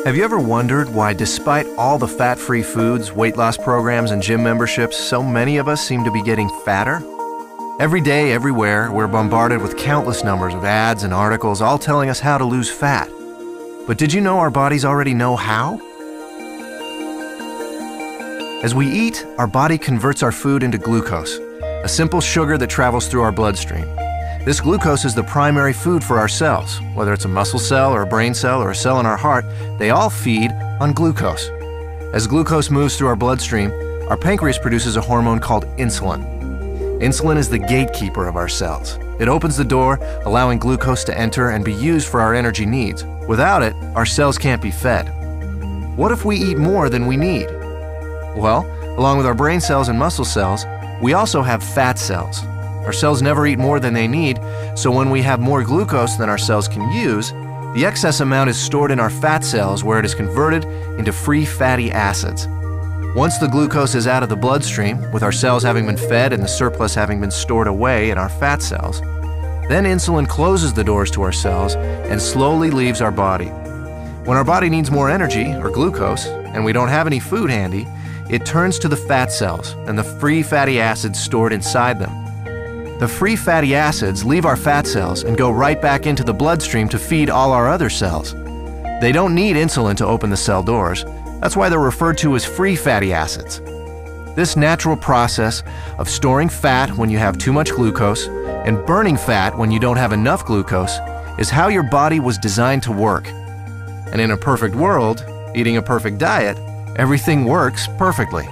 Have you ever wondered why, despite all the fat-free foods, weight loss programs, and gym memberships, so many of us seem to be getting fatter? Every day, everywhere, we're bombarded with countless numbers of ads and articles all telling us how to lose fat. But did you know our bodies already know how? As we eat, our body converts our food into glucose, a simple sugar that travels through our bloodstream. This glucose is the primary food for our cells. Whether it's a muscle cell or a brain cell or a cell in our heart, they all feed on glucose. As glucose moves through our bloodstream, our pancreas produces a hormone called insulin. Insulin is the gatekeeper of our cells. It opens the door, allowing glucose to enter and be used for our energy needs. Without it, our cells can't be fed. What if we eat more than we need? Well, along with our brain cells and muscle cells, we also have fat cells. Our cells never eat more than they need, so when we have more glucose than our cells can use, the excess amount is stored in our fat cells where it is converted into free fatty acids. Once the glucose is out of the bloodstream, with our cells having been fed and the surplus having been stored away in our fat cells, then insulin closes the doors to our cells and slowly leaves our body. When our body needs more energy, or glucose, and we don't have any food handy, it turns to the fat cells and the free fatty acids stored inside them. The free fatty acids leave our fat cells and go right back into the bloodstream to feed all our other cells. They don't need insulin to open the cell doors. That's why they're referred to as free fatty acids. This natural process of storing fat when you have too much glucose and burning fat when you don't have enough glucose is how your body was designed to work. And in a perfect world, eating a perfect diet, everything works perfectly.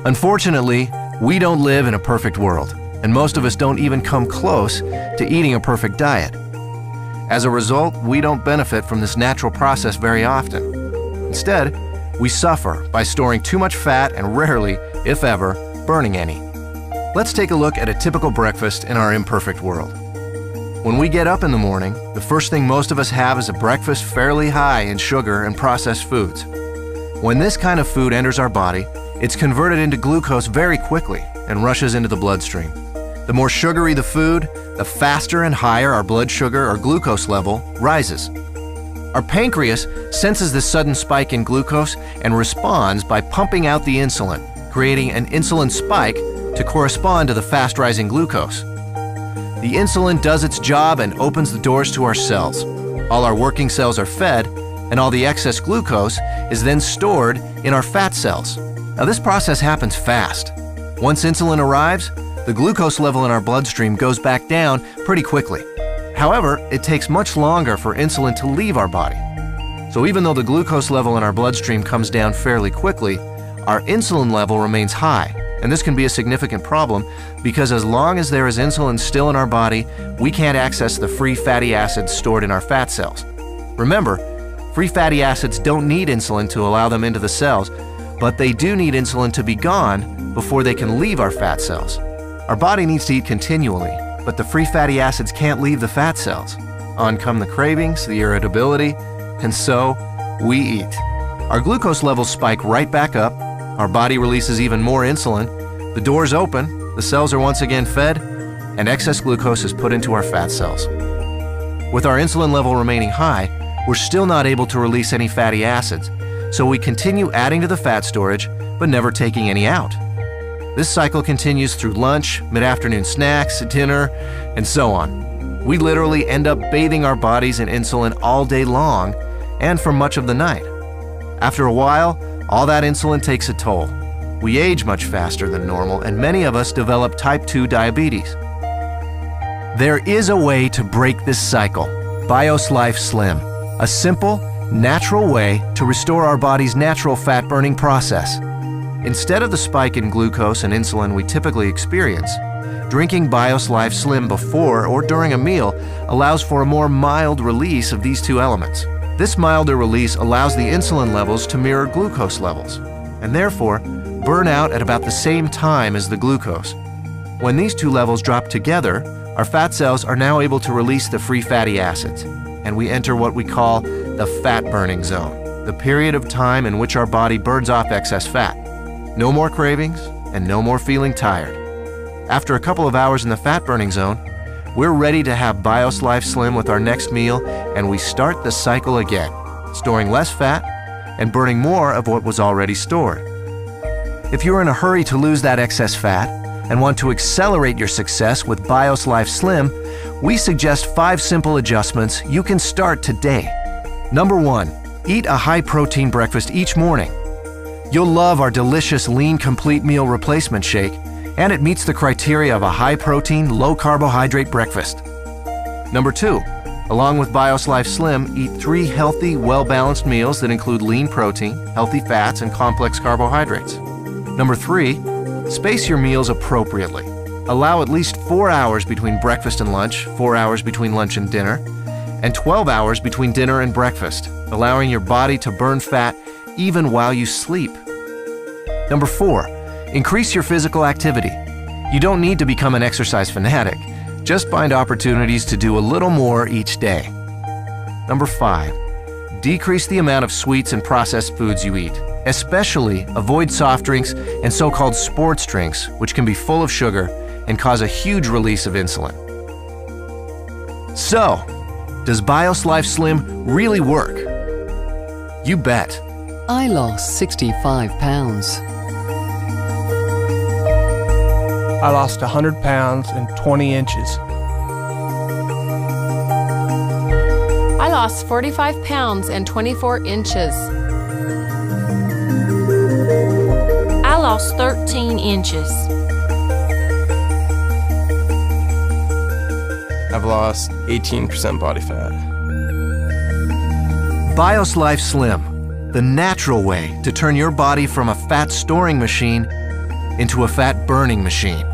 Unfortunately, we don't live in a perfect world, and most of us don't even come close to eating a perfect diet. As a result, we don't benefit from this natural process very often. Instead, we suffer by storing too much fat and rarely, if ever, burning any. Let's take a look at a typical breakfast in our imperfect world. When we get up in the morning, the first thing most of us have is a breakfast fairly high in sugar and processed foods. When this kind of food enters our body, it's converted into glucose very quickly and rushes into the bloodstream. The more sugary the food, the faster and higher our blood sugar or glucose level rises. Our pancreas senses this sudden spike in glucose and responds by pumping out the insulin, creating an insulin spike to correspond to the fast-rising glucose. The insulin does its job and opens the doors to our cells. All our working cells are fed, and all the excess glucose is then stored in our fat cells. Now, this process happens fast. Once insulin arrives, the glucose level in our bloodstream goes back down pretty quickly. However, it takes much longer for insulin to leave our body. So even though the glucose level in our bloodstream comes down fairly quickly, our insulin level remains high. And this can be a significant problem because as long as there is insulin still in our body, we can't access the free fatty acids stored in our fat cells. Remember, free fatty acids don't need insulin to allow them into the cells, but they do need insulin to be gone before they can leave our fat cells. Our body needs to eat continually, but the free fatty acids can't leave the fat cells. On come the cravings, the irritability, and so we eat. Our glucose levels spike right back up, our body releases even more insulin, the doors open, the cells are once again fed, and excess glucose is put into our fat cells. With our insulin level remaining high, we're still not able to release any fatty acids, so we continue adding to the fat storage, but never taking any out. This cycle continues through lunch, mid-afternoon snacks, dinner, and so on. We literally end up bathing our bodies in insulin all day long and for much of the night. After a while, all that insulin takes a toll. We age much faster than normal, and many of us develop type 2 diabetes. There is a way to break this cycle, BIOS Life Slim, a simple, natural way to restore our body's natural fat-burning process. Instead of the spike in glucose and insulin we typically experience, drinking BIOS Life Slim before or during a meal allows for a more mild release of these two elements. This milder release allows the insulin levels to mirror glucose levels, and therefore burn out at about the same time as the glucose. When these two levels drop together, our fat cells are now able to release the free fatty acids, and we enter what we call the fat-burning zone, the period of time in which our body burns off excess fat. No more cravings, and no more feeling tired. After a couple of hours in the fat-burning zone, we're ready to have BIOS Life Slim with our next meal, and we start the cycle again. storing less fat and burning more of what was already stored. If you're in a hurry to lose that excess fat and want to accelerate your success with BIOS Life Slim, we suggest 5 simple adjustments you can start today. Number 1, eat a high-protein breakfast each morning. You'll love our delicious Lean Complete Meal Replacement Shake, and it meets the criteria of a high-protein, low-carbohydrate breakfast. Number 2, along with BIOS Life Slim, eat 3 healthy, well-balanced meals that include lean protein, healthy fats, and complex carbohydrates. Number 3, space your meals appropriately. Allow at least 4 hours between breakfast and lunch, 4 hours between lunch and dinner, and 12 hours between dinner and breakfast, allowing your body to burn fat even while you sleep. Number 4, increase your physical activity. You don't need to become an exercise fanatic. Just find opportunities to do a little more each day. Number 5, decrease the amount of sweets and processed foods you eat. Especially avoid soft drinks and so-called sports drinks, which can be full of sugar and cause a huge release of insulin. So, does BIOS Life Slim really work? You bet. I lost 65 pounds. I lost 100 pounds and 20 inches. I lost 45 pounds and 24 inches. I lost 13 inches. I've lost 18% body fat. BIOS Life Slim, the natural way to turn your body from a fat storing machine into a fat burning machine.